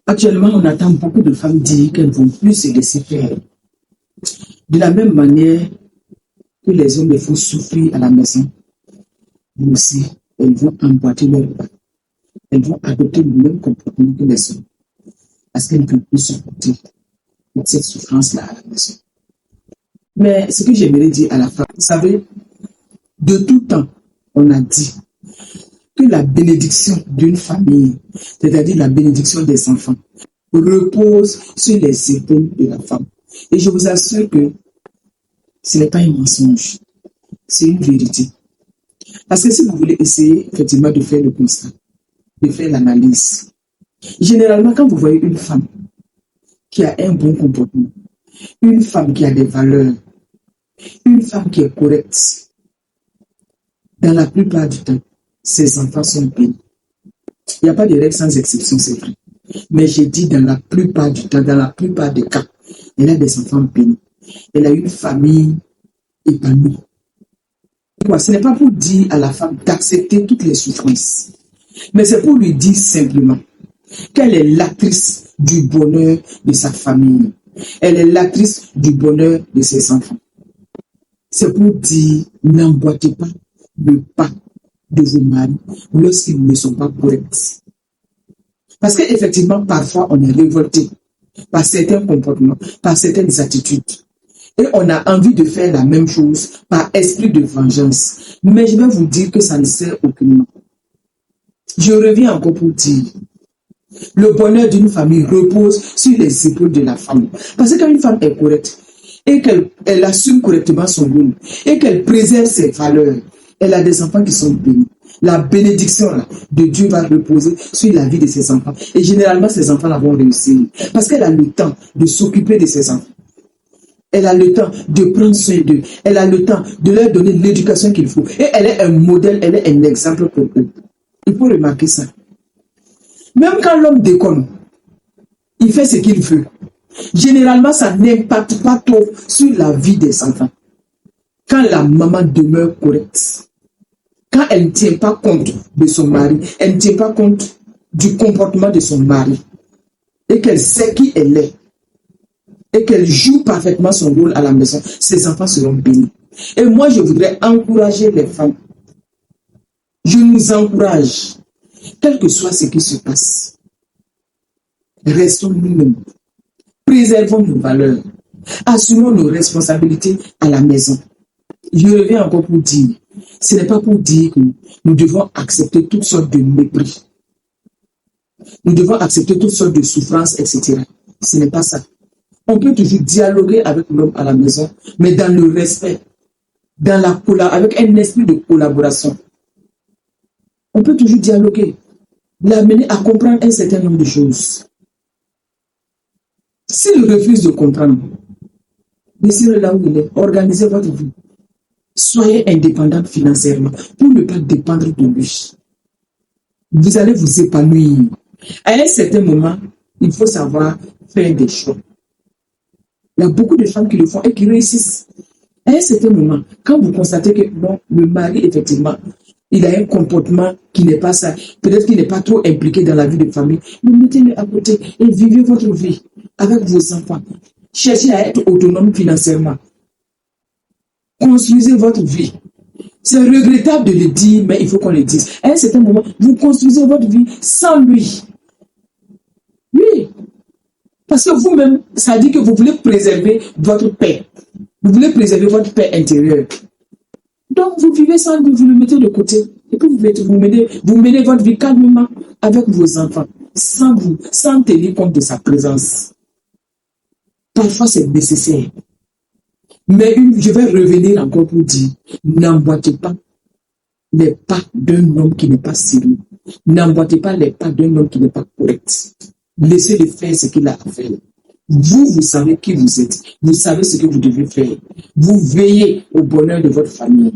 Actuellement, on attend beaucoup de femmes dire qu'elles vont plus se laisser faire. De la même manière que les hommes les font souffrir à la maison, mais aussi, elles vont emboîter leur pas. Elles vont adopter le même comportement que les hommes. Parce qu'elles ne peuvent plus supporter cette souffrance-là à la maison. Mais ce que j'aimerais dire à la femme, vous savez, de tout temps, on a dit que la bénédiction d'une famille, c'est-à-dire la bénédiction des enfants, repose sur les épaules de la femme. Et je vous assure que ce n'est pas un mensonge, c'est une vérité. Parce que si vous voulez essayer effectivement de faire le constat, de faire l'analyse, généralement quand vous voyez une femme qui a un bon comportement, une femme qui a des valeurs, une femme qui est correcte, dans la plupart du temps, ses enfants sont bénis. Il n'y a pas de règle sans exception, c'est vrai. Mais j'ai dit dans la plupart du temps, dans la plupart des cas, elle a des enfants bénis. Elle a une famille épanouie. Ce n'est pas pour dire à la femme d'accepter toutes les souffrances, mais c'est pour lui dire simplement qu'elle est l'actrice du bonheur de sa famille. Elle est l'actrice du bonheur de ses enfants. C'est pour dire, n'emboîtez pas le pas de vos maris lorsqu'ils ne sont pas corrects. Parce qu'effectivement, parfois, on est révolté par certains comportements, par certaines attitudes. Et on a envie de faire la même chose par esprit de vengeance. Mais je vais vous dire que ça ne sert aucunement. Je reviens encore pour dire, le bonheur d'une famille repose sur les épaules de la femme. Parce que quand une femme est correcte, et qu'elle assume correctement son rôle, et qu'elle préserve ses valeurs, elle a des enfants qui sont bénis. La bénédiction là, de Dieu va reposer sur la vie de ses enfants. Et généralement, ses enfants là vont réussir. Parce qu'elle a le temps de s'occuper de ses enfants. Elle a le temps de prendre soin d'eux. Elle a le temps de leur donner l'éducation qu'il faut. Et elle est un modèle, elle est un exemple pour eux. Il faut remarquer ça. Même quand l'homme déconne, il fait ce qu'il veut. Généralement, ça n'impacte pas trop sur la vie des enfants. Quand la maman demeure correcte, quand elle ne tient pas compte de son mari, elle ne tient pas compte du comportement de son mari, et qu'elle sait qui elle est, et qu'elle joue parfaitement son rôle à la maison, ses enfants seront bénis. Et moi, je voudrais encourager les femmes. Je nous encourage, quel que soit ce qui se passe, restons nous-mêmes, préservons nos valeurs, assumons nos responsabilités à la maison. Je reviens encore pour dire, ce n'est pas pour dire que nous devons accepter toutes sortes de mépris. Nous devons accepter toutes sortes de souffrances, etc. Ce n'est pas ça. On peut toujours dialoguer avec l'homme à la maison, mais dans le respect, avec un esprit de collaboration. On peut toujours dialoguer, l'amener à comprendre un certain nombre de choses. S'il refuse de comprendre, laissez-le là où il est, organisez votre vie. Soyez indépendante financièrement pour ne pas dépendre de lui. Vous allez vous épanouir. À un certain moment, il faut savoir faire des choix. Il y a beaucoup de femmes qui le font et qui réussissent. À un certain moment, quand vous constatez que bon, le mari, effectivement, il a un comportement qui n'est pas ça, peut-être qu'il n'est pas trop impliqué dans la vie de famille, mais mettez-le à côté et vivez votre vie avec vos enfants. Cherchez à être autonome financièrement. Construisez votre vie. C'est regrettable de le dire, mais il faut qu'on le dise. À un certain moment, vous construisez votre vie sans lui. Oui. Parce que vous-même, ça dit que vous voulez préserver votre paix. Vous voulez préserver votre paix intérieure. Donc, vous vivez sans lui, vous le mettez de côté. Et puis, vous menez votre vie calmement avec vos enfants, sans tenir compte de sa présence. Parfois, c'est nécessaire. Mais je vais revenir encore pour dire, n'emboîtez pas les pas d'un homme qui n'est pas sérieux. N'emboîtez pas les pas d'un homme qui n'est pas correct. Laissez-le faire ce qu'il a à faire. Vous savez qui vous êtes. Vous savez ce que vous devez faire. Vous veillez au bonheur de votre famille.